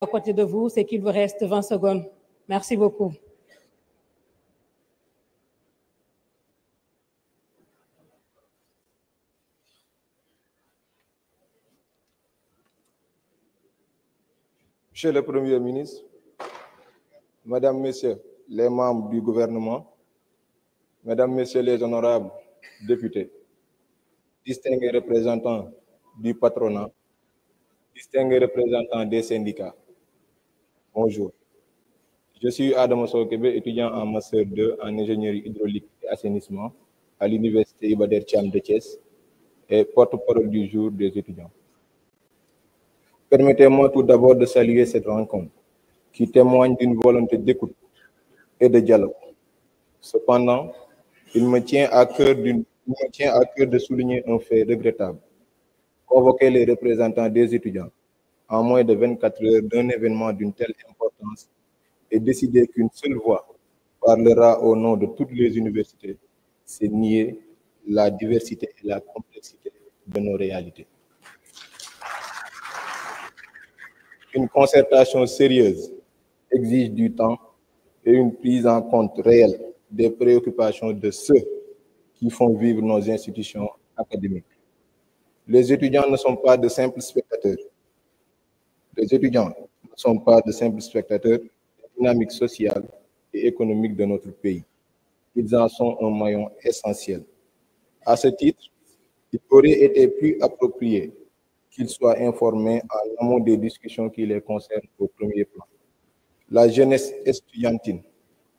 à côté de vous, c'est qu'il vous reste 20 secondes. Merci beaucoup. Monsieur le Premier ministre, Mesdames, Messieurs les membres du gouvernement, Mesdames, Messieurs les honorables députés, distingués représentants du patronat, distingués représentants des syndicats, bonjour. Je suis Adama Sokebe, étudiant en Master 2 en ingénierie hydraulique et assainissement à l'Université Iba Der Thiam de Thiès et porte-parole du jour des étudiants. Permettez-moi tout d'abord de saluer cette rencontre qui témoigne d'une volonté d'écoute et de dialogue. Cependant, il me tient à cœur de souligner un fait regrettable. Convoquer les représentants des étudiants en moins de 24 heures d'un événement d'une telle importance et décider qu'une seule voix parlera au nom de toutes les universités, c'est nier la diversité et la complexité de nos réalités. Une concertation sérieuse exige du temps et une prise en compte réelle des préoccupations de ceux qui font vivre nos institutions académiques. Les étudiants ne sont pas de simples spectateurs. Les étudiants ne sont pas de simples spectateurs des dynamiques sociales et économiques de notre pays. Ils en sont un maillon essentiel. À ce titre, il aurait été plus approprié qu'ils soient informés en amont des discussions qui les concernent au premier plan. La jeunesse estudiantine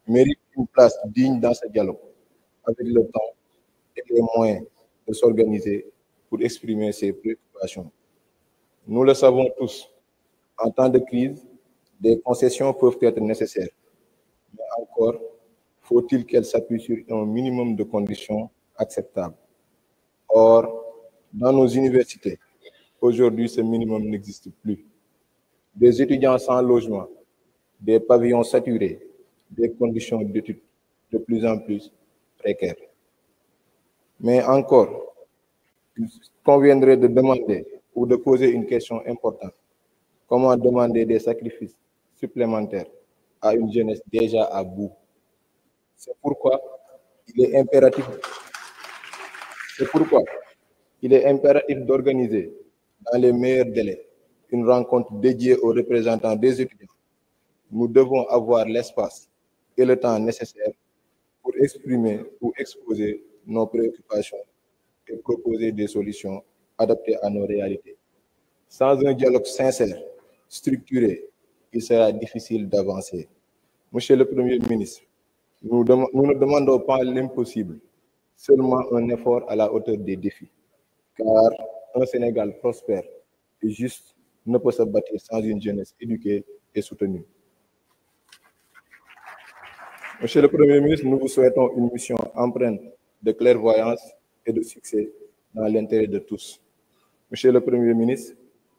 mérite une place digne dans ce dialogue, avec le temps et les moyens de s'organiser pour exprimer ses préoccupations. Nous le savons tous, en temps de crise, des concessions peuvent être nécessaires, mais encore faut-il qu'elles s'appuient sur un minimum de conditions acceptables. Or, dans nos universités, aujourd'hui, ce minimum n'existe plus. Des étudiants sans logement, des pavillons saturés, des conditions d'études de plus en plus précaires. Mais encore, il conviendrait de demander ou de poser une question importante. Comment demander des sacrifices supplémentaires à une jeunesse déjà à bout? C'est pourquoi il est impératif d'organiser dans les meilleurs délais une rencontre dédiée aux représentants des étudiants. Nous devons avoir l'espace et le temps nécessaires pour exprimer ou exposer nos préoccupations et proposer des solutions adaptées à nos réalités. Sans un dialogue sincère, structuré, il sera difficile d'avancer. Monsieur le Premier ministre, nous ne demandons pas l'impossible, seulement un effort à la hauteur des défis, car un Sénégal prospère et juste ne peut se bâtir sans une jeunesse éduquée et soutenue. Monsieur le Premier ministre, nous vous souhaitons une mission empreinte de clairvoyance et de succès dans l'intérêt de tous. Monsieur le Premier ministre,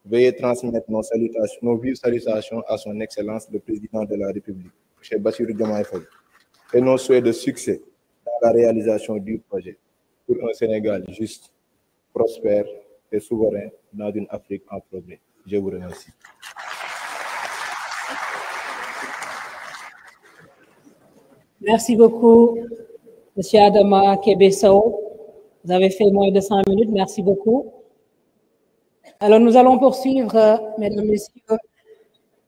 veuillez transmettre nos vives salutations à son Excellence le Président de la République, M. Bassirou Diomaye Faye, et nos souhaits de succès dans la réalisation du projet pour un Sénégal juste, prospère et souverain dans une Afrique en progrès. Je vous remercie. Merci beaucoup, M. Adama Kebeso. Vous avez fait moins de 5 minutes. Merci beaucoup. Alors, nous allons poursuivre, mesdames, messieurs,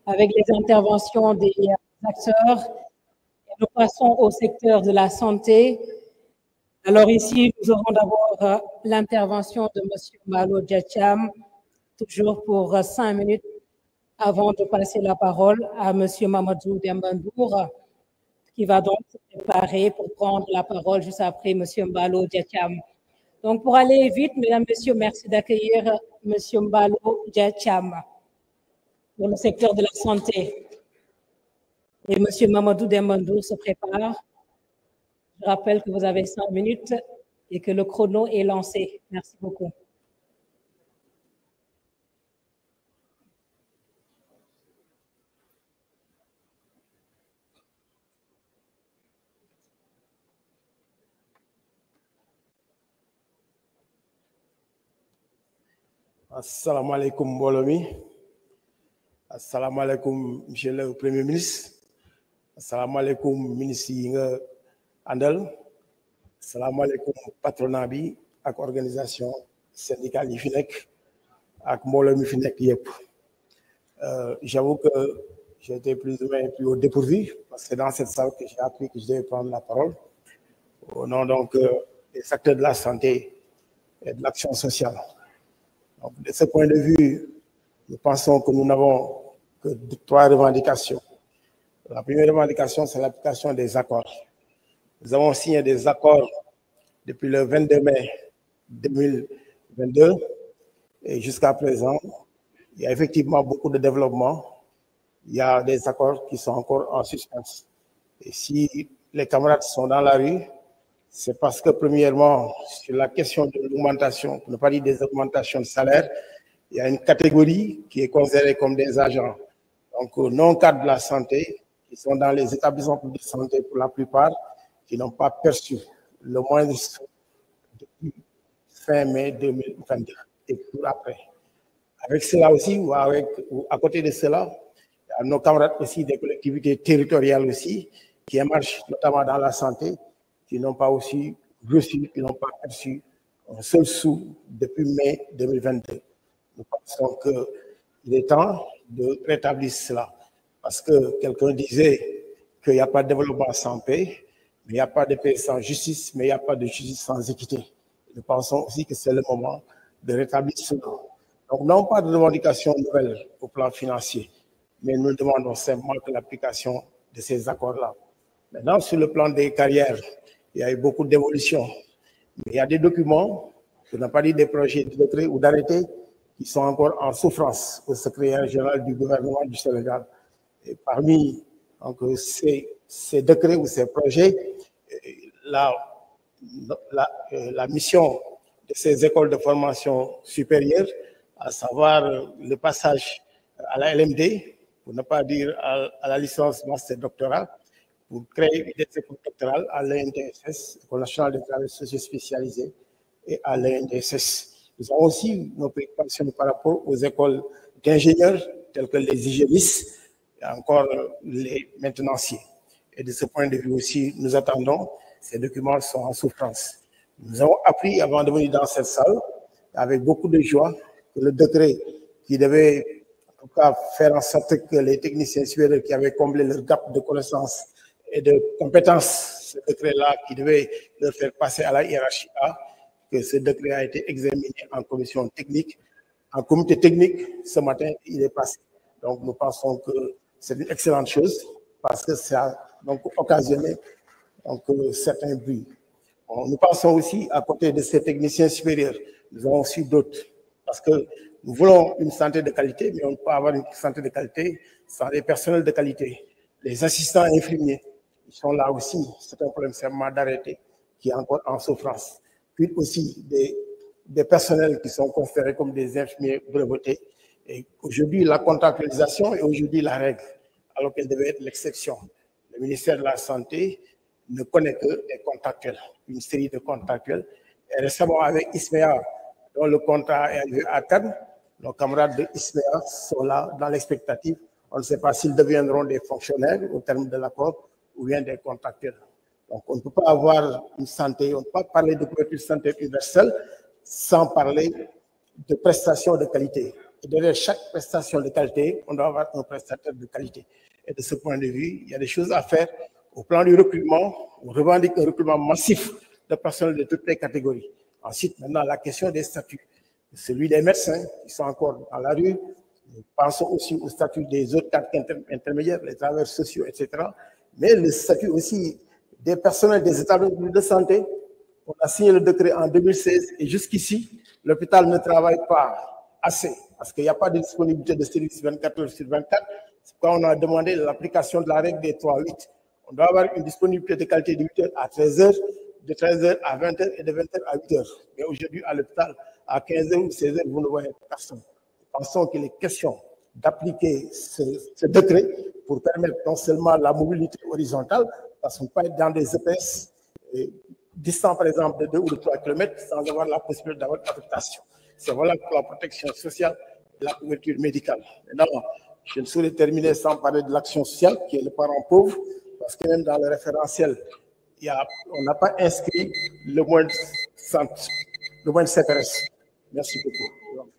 avec les interventions des acteurs. Et nous passons au secteur de la santé. Alors ici, nous aurons d'abord l'intervention de M. Mbalo Dia-Thiam, toujours pour 5 minutes, avant de passer la parole à M. Mamadou Demba Ndour, qui va donc se préparer pour prendre la parole juste après M. Mbalo Dia-Thiam. Donc, pour aller vite, mesdames, messieurs, merci d'accueillir M. Mbalo Dia-Thiam pour le secteur de la santé. Et M. Mamadou Demba Ndour se prépare. Je rappelle que vous avez 5 minutes et que le chrono est lancé. Merci beaucoup. Assalamu alaikum mbooloo mi Assalamu alaikum, monsieur le Premier ministre. Assalamu alaikum, ministre Yinga Andal. Assalamu alaikum, patronat bi ak organisation syndicale yi fi nekk ak mbooloo mi fi nekk yépp. J'avoue que j'ai été plus ou moins pris au dépourvu parce que c'est dans cette salle que j'ai appris que je devais prendre la parole au nom donc des acteurs de la santé et de l'action sociale. Donc, de ce point de vue, nous pensons que nous n'avons que trois revendications. La première revendication, c'est l'application des accords. Nous avons signé des accords depuis le 22 mai 2022 et jusqu'à présent, il y a effectivement beaucoup de développement. Il y a des accords qui sont encore en suspens. Et si les camarades sont dans la rue, c'est parce que premièrement, sur la question de l'augmentation, pour ne pas dire des augmentations de salaire, il y a une catégorie qui est considérée comme des agents, donc non cadres de la santé, qui sont dans les établissements publics de santé pour la plupart, qui n'ont pas perçu le moindre sou depuis fin mai 2022 et pour après. Avec cela aussi, ou à côté de cela, il y a nos camarades aussi des collectivités territoriales aussi, qui émargent notamment dans la santé, qui n'ont pas aussi reçu, qui n'ont pas perçu un seul sou depuis mai 2022. Nous pensons qu'il est temps de rétablir cela. Parce que quelqu'un disait qu'il n'y a pas de développement sans paix, mais il n'y a pas de paix sans justice, mais il n'y a pas de justice sans équité. Nous pensons aussi que c'est le moment de rétablir cela. Donc, nous n'avons pas de revendication nouvelle au plan financier, mais nous demandons simplement que l'application de ces accords-là. Maintenant, sur le plan des carrières, il y a eu beaucoup d'évolutions. Mais il y a des documents, je n'ai pas dit des projets de décret ou d'arrêté, qui sont encore en souffrance au secrétaire général du gouvernement du Sénégal. Et parmi donc, ces décrets ou ces projets, la mission de ces écoles de formation supérieure, à savoir le passage à la LMD, pour ne pas dire à la licence master doctorale, pour créer des écoles doctorales à l'ENDSS, École nationale de travail social spécialisé, et à l'ENDSS. Nous avons aussi nos préoccupations par rapport aux écoles d'ingénieurs, telles que les hygiénistes, et encore les maintenanciers. Et de ce point de vue aussi, nous attendons, ces documents sont en souffrance. Nous avons appris, avant de venir dans cette salle, avec beaucoup de joie, que le décret qui devait, en tout cas, faire en sorte que les techniciens supérieurs qui avaient comblé leur gap de connaissances et de compétences, ce décret-là qui devait leur faire passer à la hiérarchie A, que ce décret a été examiné en commission technique. En comité technique, ce matin, il est passé. Donc, nous pensons que c'est une excellente chose parce que ça a donc occasionné donc, certains bruits. Bon, nous pensons aussi, à côté de ces techniciens supérieurs, nous avons aussi d'autres. Parce que nous voulons une santé de qualité, mais on ne peut pas avoir une santé de qualité sans des personnels de qualité. Les assistants infirmiers, ils sont là aussi. C'est un problème seulement d'arrêter qui est encore en souffrance. Puis aussi des personnels qui sont considérés comme des infirmiers brevetés. Et aujourd'hui, la contractualisation est aujourd'hui la règle, alors qu'elle devait être l'exception. Le ministère de la Santé ne connaît que des contractuels, une série de contractuels. Et récemment, avec ISMEA, dont le contrat est arrivé à terme, nos camarades de ISMEA sont là dans l'expectative. On ne sait pas s'ils deviendront des fonctionnaires au terme de l'accord ou bien des contractuels. Donc, on ne peut pas avoir une santé, on ne peut pas parler de couverture santé universelle sans parler de prestations de qualité. Et derrière chaque prestation de qualité, on doit avoir un prestataire de qualité. Et de ce point de vue, il y a des choses à faire au plan du recrutement. On revendique un recrutement massif de personnel de toutes les catégories. Ensuite, maintenant, la question des statuts. Celui des médecins qui sont encore dans la rue. Nous pensons aussi au statut des autres cadres intermédiaires, les travailleurs sociaux, etc. Mais le statut aussi des personnels des établissements de santé. On a signé le décret en 2016 et jusqu'ici, l'hôpital ne travaille pas assez parce qu'il n'y a pas de disponibilité de services 24 heures sur 24. C'est pourquoi on a demandé l'application de la règle des 3-8. On doit avoir une disponibilité de qualité de 8h à 13h, de 13h à 20h et de 20h à 8h. Mais aujourd'hui, à l'hôpital, à 15h ou 16h, vous ne voyez personne. Nous pensons qu'il est question d'appliquer ce décret pour permettre non seulement la mobilité horizontale, parce qu'on peut être dans des EPS distants, par exemple, de 2 ou de 3 km sans avoir la possibilité d'avoir une affectation. C'est voilà pour la protection sociale et la couverture médicale. Maintenant, Je ne saurais terminer sans parler de l'action sociale, qui est le parent pauvre, parce que même dans le référentiel, on n'a pas inscrit le moins de CPRS. Merci beaucoup.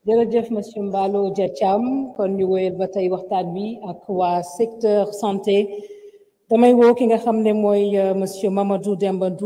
jërëjëf monsieur Mballo Dia Thiam kon ñu wéyal ba tey waxtaan bi ak waa secteur santé damay woo ki nga xam ne mooy monsieur Mamadou Demba Ndour